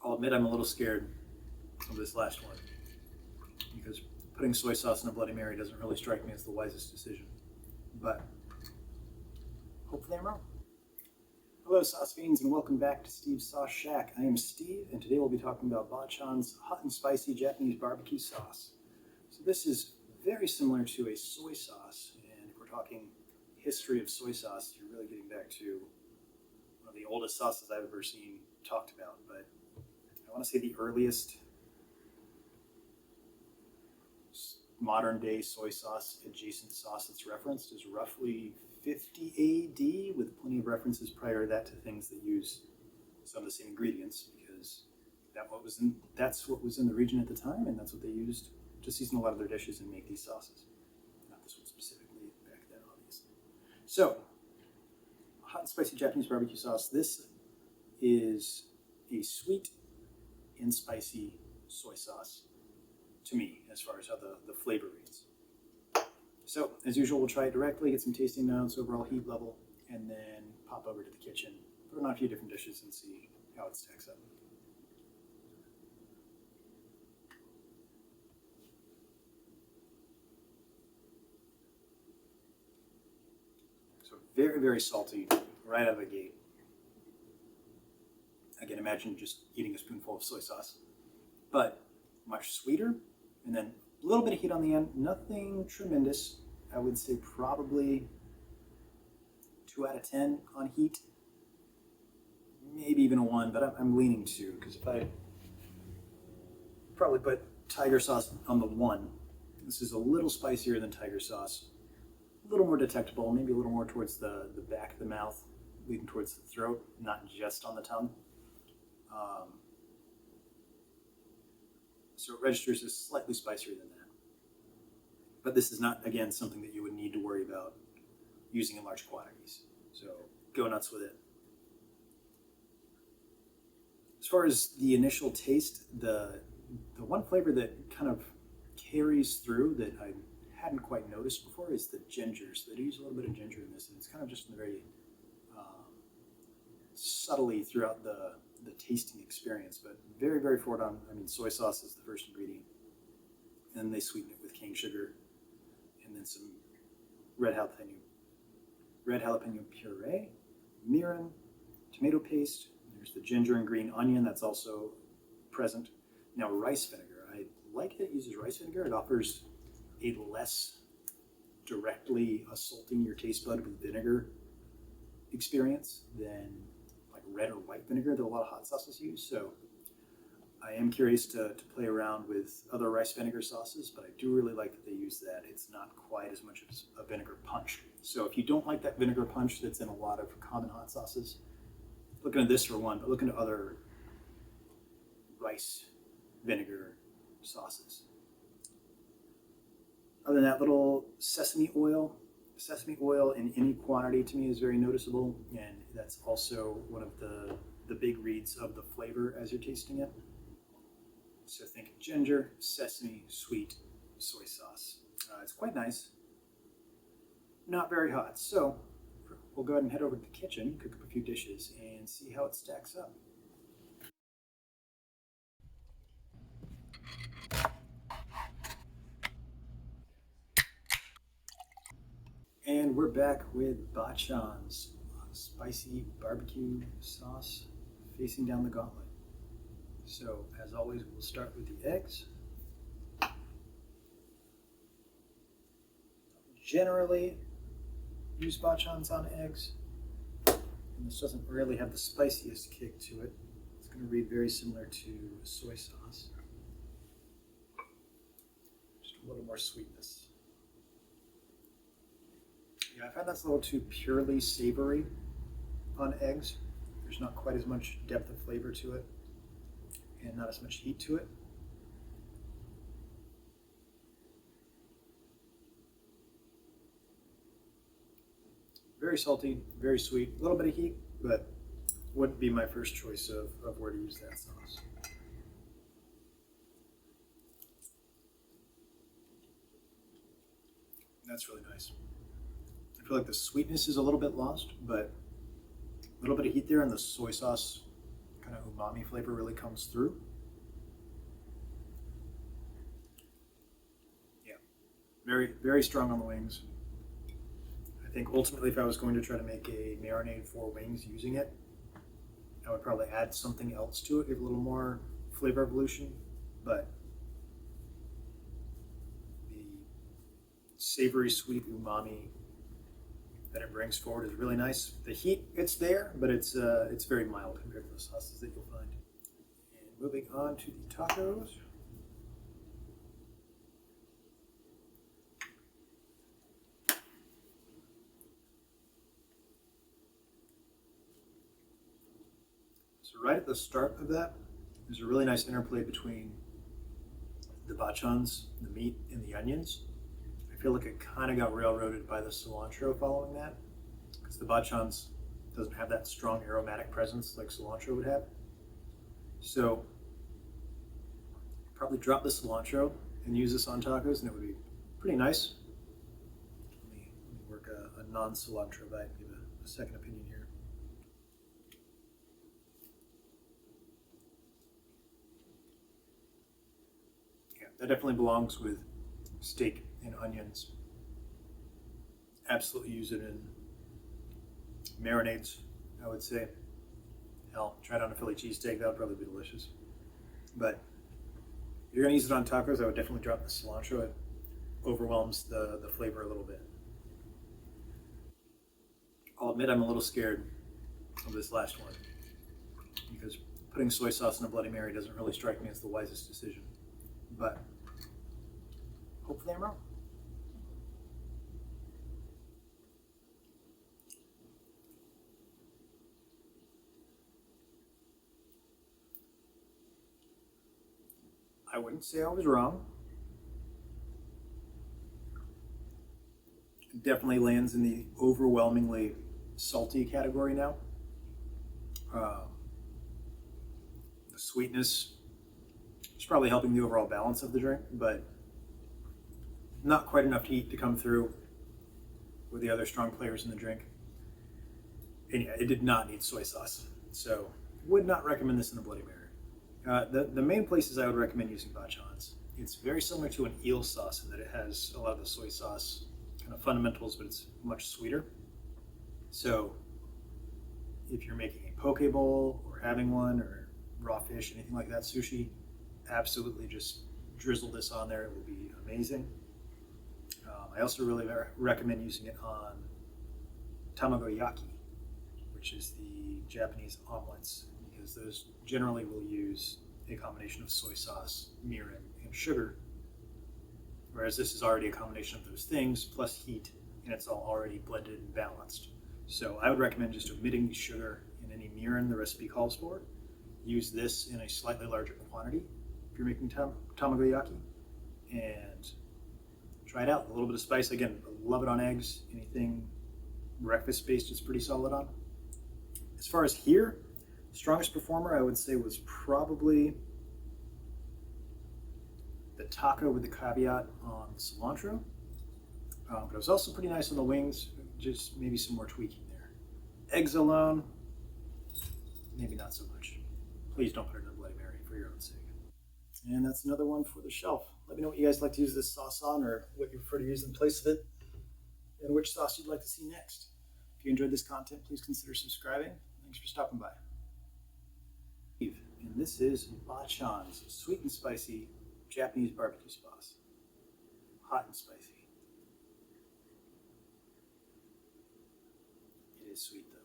I'll admit I'm a little scared of this last one because putting soy sauce in a Bloody Mary doesn't really strike me as the wisest decision. But hopefully I'm wrong. Hello sauce fiends and welcome back to Steve's Sauce Shack. I am Steve and today we'll be talking about Bachan's hot and spicy Japanese barbecue sauce. So this is very similar to a soy sauce, and if we're talking history of soy sauce, you're really getting back to one of the oldest sauces I've ever seen talked about. But I want to say the earliest modern day soy sauce adjacent sauce that's referenced is roughly 50 AD, with plenty of references prior to that to things that use some of the same ingredients, because that's what was in the region at the time, and that's what they used to season a lot of their dishes and make these sauces. Not this one specifically, back then obviously. So, hot and spicy Japanese barbecue sauce. This is a sweet and spicy soy sauce to me, as far as how the flavor reads. So, as usual, we'll try it directly, get some tasting notes, overall heat level, and then pop over to the kitchen, put it on a few different dishes and see how it stacks up. So very, very salty right out of the gate. Again, imagine just eating a spoonful of soy sauce, but much sweeter, and then a little bit of heat on the end, nothing tremendous. I would say probably 2 out of 10 on heat, maybe even a 1, but I'm leaning 2, because if I probably put tiger sauce on the 1, this is a little spicier than tiger sauce, a little more detectable, maybe a little more towards the back of the mouth, leading towards the throat, not just on the tongue. So it registers as slightly spicier than that. But this is not, again, something that you would need to worry about using in large quantities. So go nuts with it. As far as the initial taste, the one flavor that kind of carries through that I hadn't quite noticed before is the ginger. So they do use a little bit of ginger in this, and it's kind of just very subtly throughout the tasting experience, but very, very forward on. I mean, soy sauce is the first ingredient, and then they sweeten it with cane sugar, and then some red jalapeno puree, mirin, tomato paste. There's the ginger and green onion that's also present. Now, rice vinegar. I like that it uses rice vinegar. It offers a less directly assaulting your taste bud with vinegar experience than like red or white vinegar that a lot of hot sauces use. So I am curious to play around with other rice vinegar sauces, but I do really like that they use that. It's not quite as much as a vinegar punch. So if you don't like that vinegar punch that's in a lot of common hot sauces, look into this for one, but look into other rice vinegar sauces. Other than that, little sesame oil. Sesame oil in any quantity to me is very noticeable, and that's also one of the big reads of the flavor as you're tasting it. So think ginger, sesame, sweet, soy sauce. It's quite nice. Not very hot. So we'll go ahead and head over to the kitchen, cook up a few dishes, and see how it stacks up. And we're back with Bachan's spicy barbecue sauce facing down the gauntlet. So, as always, we'll start with the eggs. Generally, use Bachan's on eggs. And this doesn't really have the spiciest kick to it. It's going to read very similar to soy sauce. Just a little more sweetness. Yeah, I find that's a little too purely savory on eggs. There's not quite as much depth of flavor to it, and not as much heat to it. Very salty, very sweet, a little bit of heat, but wouldn't be my first choice of where to use that sauce. That's really nice. I feel like the sweetness is a little bit lost, but a little bit of heat there, and the soy sauce kind of umami flavor really comes through. Yeah, very, very strong on the wings. I think ultimately if I was going to try to make a marinade for wings using it, I would probably add something else to it, give a little more flavor evolution, but the savory, sweet umami that it brings forward is really nice. The heat, it's there, but it's very mild compared to the sauces that you'll find. And moving on to the tacos. So right at the start of that, there's a really nice interplay between the bachans, the meat, and the onions. I feel like it kind of got railroaded by the cilantro following that, because the bachans doesn't have that strong aromatic presence like cilantro would have. So probably drop the cilantro and use this on tacos, and it would be pretty nice. Let me work a non-cilantro bite and give a second opinion here. Yeah, that definitely belongs with steak and onions. Absolutely use it in marinades, I would say. Hell, try it on a Philly cheesesteak, that would probably be delicious. But if you're gonna use it on tacos, I would definitely drop the cilantro. It overwhelms the flavor a little bit. I'll admit I'm a little scared of this last one, because putting soy sauce in a Bloody Mary doesn't really strike me as the wisest decision. But hopefully I'm wrong. I wouldn't say I was wrong. It definitely lands in the overwhelmingly salty category now. The sweetness is probably helping the overall balance of the drink, but not quite enough heat to come through with the other strong players in the drink. And yeah, it did not need soy sauce, so would not recommend this in a Bloody Mary. The main places I would recommend using bachans, it's very similar to an eel sauce in that it has a lot of the soy sauce kind of fundamentals, but it's much sweeter. So if you're making a poke bowl or having one, or raw fish, anything like that, sushi, absolutely just drizzle this on there. It will be amazing. I also really recommend using it on tamagoyaki, which is the Japanese omelets, because those generally will use a combination of soy sauce, mirin, and sugar, whereas this is already a combination of those things plus heat, and it's all already blended and balanced. So I would recommend just omitting the sugar and any mirin the recipe calls for. Use this in a slightly larger quantity if you're making tamagoyaki, and try it out. A little bit of spice, again, love it on eggs. Anything breakfast based is pretty solid on. As far as here, strongest performer I would say was probably the taco with the caveat on cilantro, but it was also pretty nice on the wings, just maybe some more tweaking there. Eggs alone, maybe not so much. Please don't put it in a Bloody Mary for your own sake. And that's another one for the shelf. Let me know what you guys like to use this sauce on, or what you prefer to use in place of it, and which sauce you'd like to see next. If you enjoyed this content, please consider subscribing. Thanks for stopping by. And this is Bachan's sweet and spicy Japanese barbecue sauce. Hot and spicy. It is sweet though.